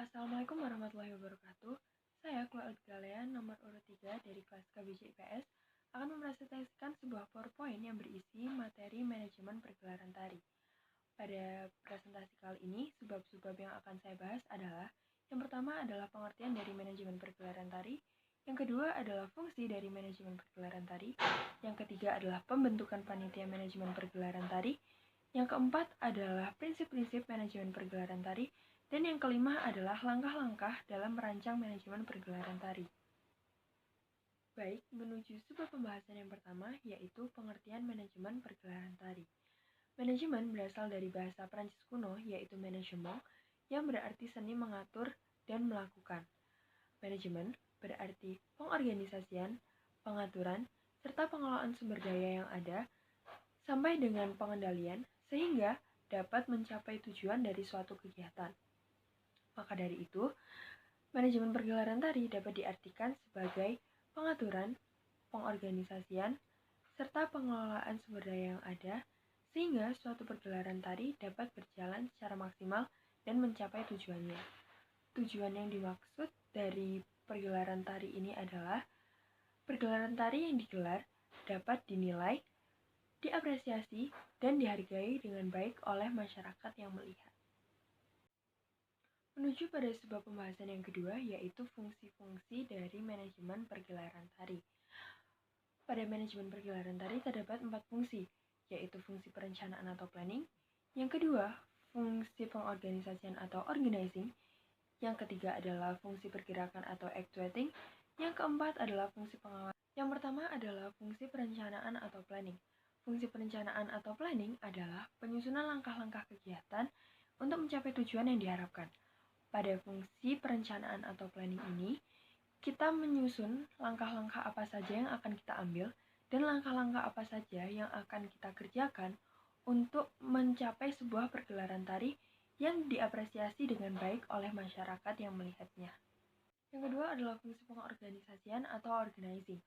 Assalamualaikum warahmatullahi wabarakatuh. Saya Chloe Galea, nomor urut 3 dari kelas KBJ IPS, akan mempresentasikan sebuah PowerPoint yang berisi materi manajemen pergelaran tari. Pada presentasi kali ini, sebab-sebab yang akan saya bahas adalah: yang pertama adalah pengertian dari manajemen pergelaran tari, yang kedua adalah fungsi dari manajemen pergelaran tari, yang ketiga adalah pembentukan panitia manajemen pergelaran tari, yang keempat adalah prinsip-prinsip manajemen pergelaran tari, dan yang kelima adalah langkah-langkah dalam merancang manajemen pergelaran tari. Baik, menuju sebuah pembahasan yang pertama, yaitu pengertian manajemen pergelaran tari. Manajemen berasal dari bahasa Prancis kuno, yaitu management, yang berarti seni mengatur dan melakukan. Manajemen berarti pengorganisasian, pengaturan, serta pengelolaan sumber daya yang ada, sampai dengan pengendalian, sehingga dapat mencapai tujuan dari suatu kegiatan. Maka dari itu, manajemen pergelaran tari dapat diartikan sebagai pengaturan, pengorganisasian, serta pengelolaan sumber daya yang ada, sehingga suatu pergelaran tari dapat berjalan secara maksimal dan mencapai tujuannya. Tujuan yang dimaksud dari pergelaran tari ini adalah pergelaran tari yang digelar dapat dinilai, diapresiasi, dan dihargai dengan baik oleh masyarakat yang melihat. Menuju pada sebuah pembahasan yang kedua, yaitu fungsi-fungsi dari manajemen pergelaran tari. Pada manajemen pergelaran tari terdapat 4 fungsi, yaitu fungsi perencanaan atau planning, yang kedua, fungsi pengorganisasian atau organizing, yang ketiga adalah fungsi pergerakan atau actuating, yang keempat adalah fungsi pengawasan. Yang pertama adalah fungsi perencanaan atau planning. Fungsi perencanaan atau planning adalah penyusunan langkah-langkah kegiatan untuk mencapai tujuan yang diharapkan. Pada fungsi perencanaan atau planning ini, kita menyusun langkah-langkah apa saja yang akan kita ambil dan langkah-langkah apa saja yang akan kita kerjakan untuk mencapai sebuah pergelaran tari yang diapresiasi dengan baik oleh masyarakat yang melihatnya. Yang kedua adalah fungsi pengorganisasian atau organizing.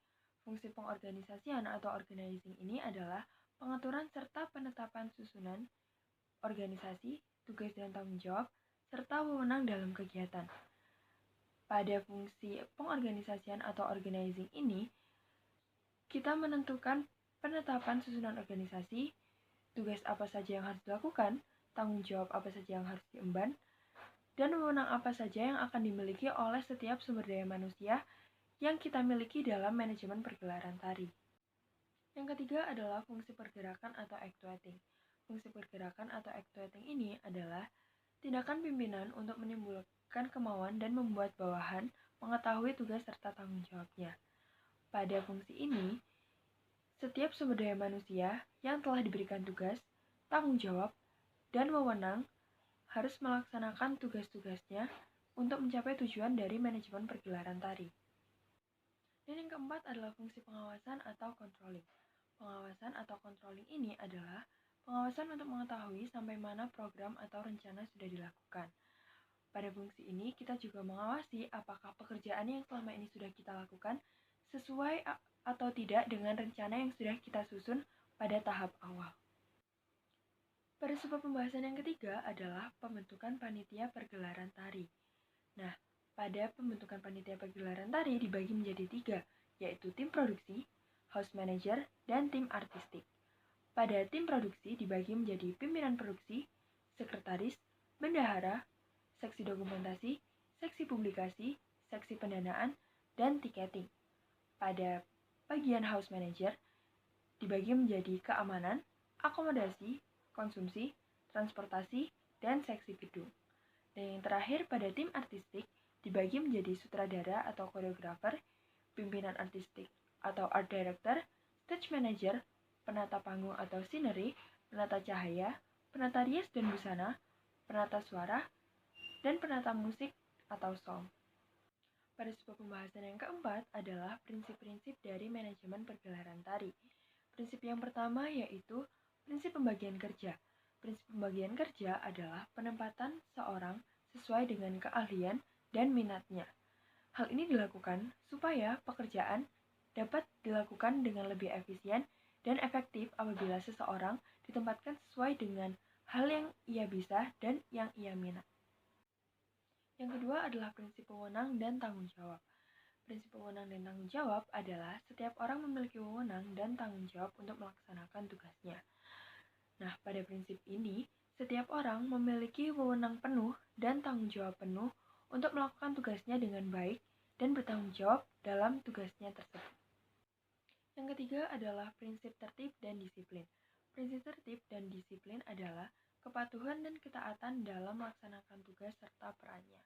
Fungsi pengorganisasian atau organizing ini adalah pengaturan serta penetapan susunan organisasi, tugas dan tanggung jawab, serta wewenang dalam kegiatan. Pada fungsi pengorganisasian atau organizing ini, kita menentukan penetapan susunan organisasi, tugas apa saja yang harus dilakukan, tanggung jawab apa saja yang harus diemban, dan wewenang apa saja yang akan dimiliki oleh setiap sumber daya manusia yang kita miliki dalam manajemen pergelaran tari. Yang ketiga adalah fungsi pergerakan atau actuating. Fungsi pergerakan atau actuating ini adalah tindakan pimpinan untuk menimbulkan kemauan dan membuat bawahan mengetahui tugas serta tanggung jawabnya. Pada fungsi ini, setiap sumber daya manusia yang telah diberikan tugas, tanggung jawab, dan wewenang harus melaksanakan tugas-tugasnya untuk mencapai tujuan dari manajemen pergelaran tari. Dan yang keempat adalah fungsi pengawasan atau controlling. Pengawasan atau controlling ini adalah pengawasan untuk mengetahui sampai mana program atau rencana sudah dilakukan. Pada fungsi ini, kita juga mengawasi apakah pekerjaan yang selama ini sudah kita lakukan sesuai atau tidak dengan rencana yang sudah kita susun pada tahap awal. Pada sebuah pembahasan yang ketiga adalah pembentukan panitia pergelaran tari. Nah, pada pembentukan panitia pergelaran tari dibagi menjadi 3, yaitu tim produksi, house manager, dan tim artistik. Pada tim produksi dibagi menjadi pimpinan produksi, sekretaris, bendahara, seksi dokumentasi, seksi publikasi, seksi pendanaan, dan tiketing. Pada bagian house manager dibagi menjadi keamanan, akomodasi, konsumsi, transportasi, dan seksi gedung. Dan yang terakhir pada tim artistik dibagi menjadi sutradara atau koreografer, pimpinan artistik atau art director, stage manager, penata panggung atau scenery, penata cahaya, penata rias dan busana, penata suara, dan penata musik atau sound. Pada sebuah pembahasan yang keempat adalah prinsip-prinsip dari manajemen pergelaran tari. Prinsip yang pertama yaitu prinsip pembagian kerja. Prinsip pembagian kerja adalah penempatan seorang sesuai dengan keahlian dan minatnya. Hal ini dilakukan supaya pekerjaan dapat dilakukan dengan lebih efisien dan efektif apabila seseorang ditempatkan sesuai dengan hal yang ia bisa dan yang ia minat. Yang kedua adalah prinsip wewenang dan tanggung jawab. Prinsip wewenang dan tanggung jawab adalah setiap orang memiliki wewenang dan tanggung jawab untuk melaksanakan tugasnya. Nah, pada prinsip ini, setiap orang memiliki wewenang penuh dan tanggung jawab penuh untuk melakukan tugasnya dengan baik dan bertanggung jawab dalam tugasnya tersebut. Yang ketiga adalah prinsip tertib dan disiplin. Prinsip tertib dan disiplin adalah kepatuhan dan ketaatan dalam melaksanakan tugas serta perannya.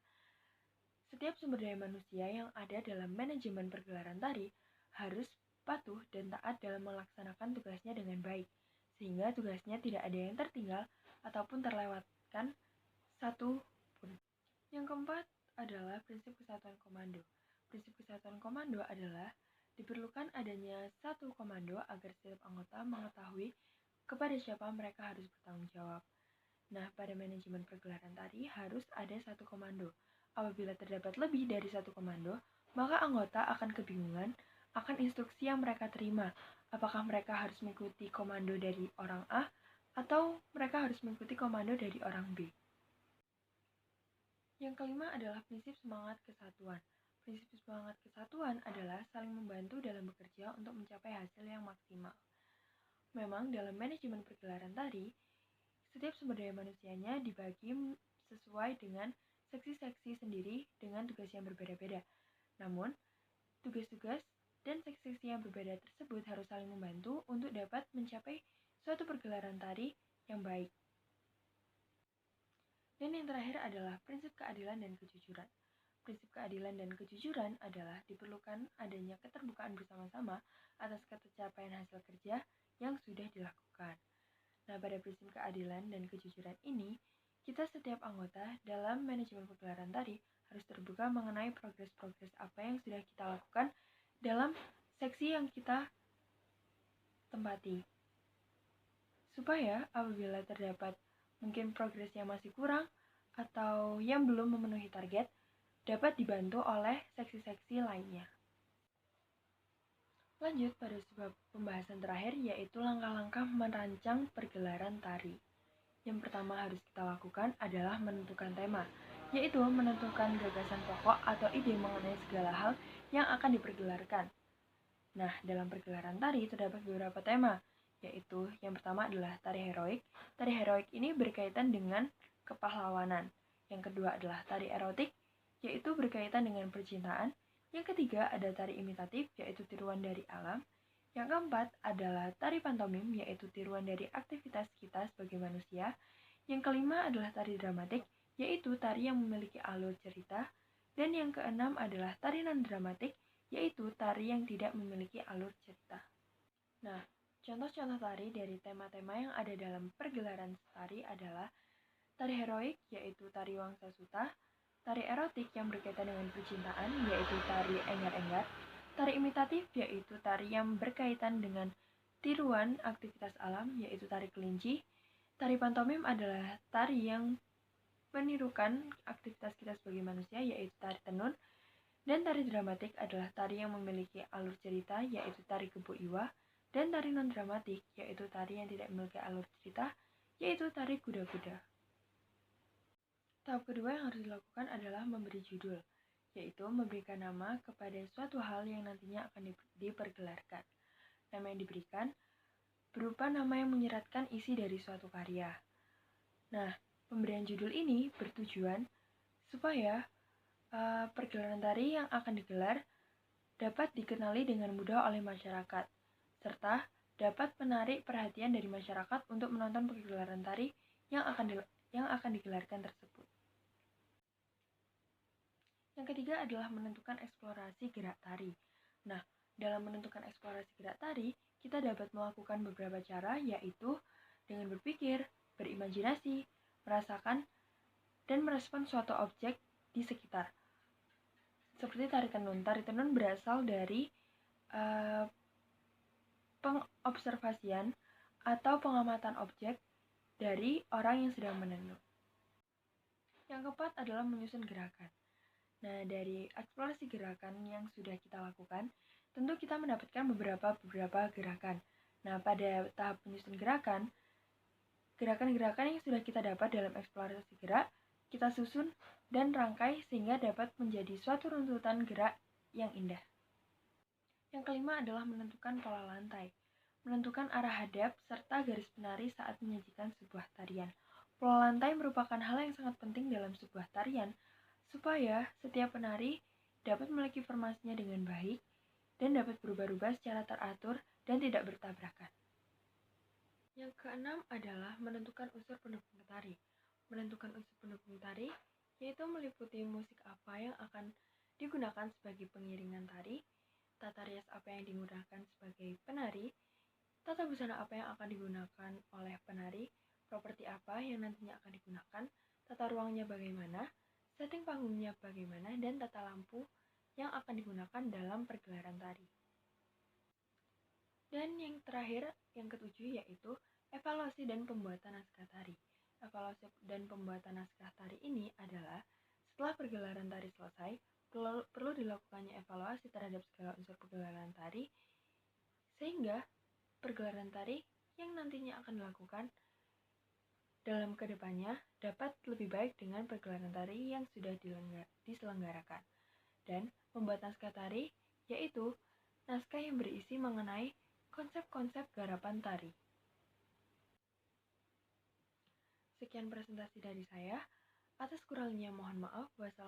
Setiap sumber daya manusia yang ada dalam manajemen pergelaran tari harus patuh dan taat dalam melaksanakan tugasnya dengan baik, sehingga tugasnya tidak ada yang tertinggal ataupun terlewatkan satu pun. Yang keempat adalah prinsip kesatuan komando. Prinsip kesatuan komando adalah diperlukan adanya satu komando agar setiap anggota mengetahui kepada siapa mereka harus bertanggung jawab. Nah, pada manajemen pergelaran tari harus ada satu komando. Apabila terdapat lebih dari satu komando, maka anggota akan kebingungan akan instruksi yang mereka terima. Apakah mereka harus mengikuti komando dari orang A atau mereka harus mengikuti komando dari orang B. Yang kelima adalah prinsip semangat kesatuan. Prinsip semangat kesatuan adalah saling membantu dalam bekerja untuk mencapai hasil yang maksimal. Memang dalam manajemen pergelaran tari, setiap sumber daya manusianya dibagi sesuai dengan seksi-seksi sendiri dengan tugas yang berbeda-beda. Namun, tugas-tugas dan seksi-seksi yang berbeda tersebut harus saling membantu untuk dapat mencapai suatu pergelaran tari yang baik. Dan yang terakhir adalah prinsip keadilan dan kejujuran. Prinsip keadilan dan kejujuran adalah diperlukan adanya keterbukaan bersama-sama atas tercapaian hasil kerja yang sudah dilakukan. Nah, pada prinsip keadilan dan kejujuran ini, kita setiap anggota dalam manajemen pergelaran tari harus terbuka mengenai progres-progres apa yang sudah kita lakukan dalam seksi yang kita tempati. Supaya apabila terdapat mungkin progres yang masih kurang atau yang belum memenuhi target, dapat dibantu oleh seksi-seksi lainnya. Lanjut pada sebuah pembahasan terakhir, yaitu langkah-langkah merancang pergelaran tari. Yang pertama harus kita lakukan adalah menentukan tema, yaitu menentukan gagasan pokok atau ide mengenai segala hal yang akan dipergelarkan. Nah, dalam pergelaran tari terdapat beberapa tema, yaitu yang pertama adalah tari heroik. Tari heroik ini berkaitan dengan kepahlawanan. Yang kedua adalah tari erotik, yaitu berkaitan dengan percintaan. Yang ketiga ada tari imitatif, yaitu tiruan dari alam. Yang keempat adalah tari pantomim, yaitu tiruan dari aktivitas kita sebagai manusia. Yang kelima adalah tari dramatik, yaitu tari yang memiliki alur cerita. Dan yang keenam adalah tari non-dramatik, yaitu tari yang tidak memiliki alur cerita. Nah, contoh-contoh tari dari tema-tema yang ada dalam pergelaran tari adalah tari heroik, yaitu tari Wangsa Suta, tari erotik yang berkaitan dengan percintaan, yaitu tari enggar-enggar, tari imitatif, yaitu tari yang berkaitan dengan tiruan aktivitas alam, yaitu tari kelinci, tari pantomim adalah tari yang menirukan aktivitas kita sebagai manusia, yaitu tari tenun, dan tari dramatik adalah tari yang memiliki alur cerita, yaitu tari Kebo Iwa, dan tari non-dramatik, yaitu tari yang tidak memiliki alur cerita, yaitu tari kuda-kuda. Tahap kedua yang harus dilakukan adalah memberi judul, yaitu memberikan nama kepada suatu hal yang nantinya akan dipergelarkan. Nama yang diberikan berupa nama yang menyeratkan isi dari suatu karya. Nah, pemberian judul ini bertujuan supaya pergelaran tari yang akan digelar dapat dikenali dengan mudah oleh masyarakat, serta dapat menarik perhatian dari masyarakat untuk menonton pergelaran tari yang akan digelarkan tersebut. Yang ketiga adalah menentukan eksplorasi gerak tari. Nah, dalam menentukan eksplorasi gerak tari, kita dapat melakukan beberapa cara, yaitu dengan berpikir, berimajinasi, merasakan, dan merespon suatu objek di sekitar. Seperti tari tenun. Tari tenun berasal dari pengobservasian atau pengamatan objek dari orang yang sedang menenun. Yang keempat adalah menyusun gerakan. Nah, dari eksplorasi gerakan yang sudah kita lakukan, tentu kita mendapatkan beberapa gerakan. Nah, pada tahap menyusun gerakan-gerakan yang sudah kita dapat dalam eksplorasi gerak, kita susun dan rangkai sehingga dapat menjadi suatu runtutan gerak yang indah. Yang kelima adalah menentukan pola lantai. Menentukan arah hadap serta garis penari saat menyajikan sebuah tarian. Pola lantai merupakan hal yang sangat penting dalam sebuah tarian, supaya setiap penari dapat memiliki formasinya dengan baik dan dapat berubah-ubah secara teratur dan tidak bertabrakan. Yang keenam adalah menentukan unsur pendukung tari. Menentukan unsur pendukung tari yaitu meliputi musik apa yang akan digunakan sebagai pengiringan tari, tata rias apa yang digunakan sebagai penari, tata busana apa yang akan digunakan oleh penari, properti apa yang nantinya akan digunakan, tata ruangnya bagaimana, setting panggungnya bagaimana, dan tata lampu yang akan digunakan dalam pergelaran tari. Dan yang terakhir, yang ketujuh, yaitu evaluasi dan pembuatan naskah tari. Evaluasi dan pembuatan naskah tari ini adalah setelah pergelaran tari selesai, perlu dilakukannya evaluasi terhadap segala unsur pergelaran tari, sehingga pergelaran tari yang nantinya akan dilakukan dalam kedepannya dapat lebih baik dengan pergelaran tari yang sudah diselenggarakan. Dan membuat naskah tari yaitu naskah yang berisi mengenai konsep-konsep garapan tari. Sekian presentasi dari saya. Atas kurangnya mohon maaf. Wassalamualaikum.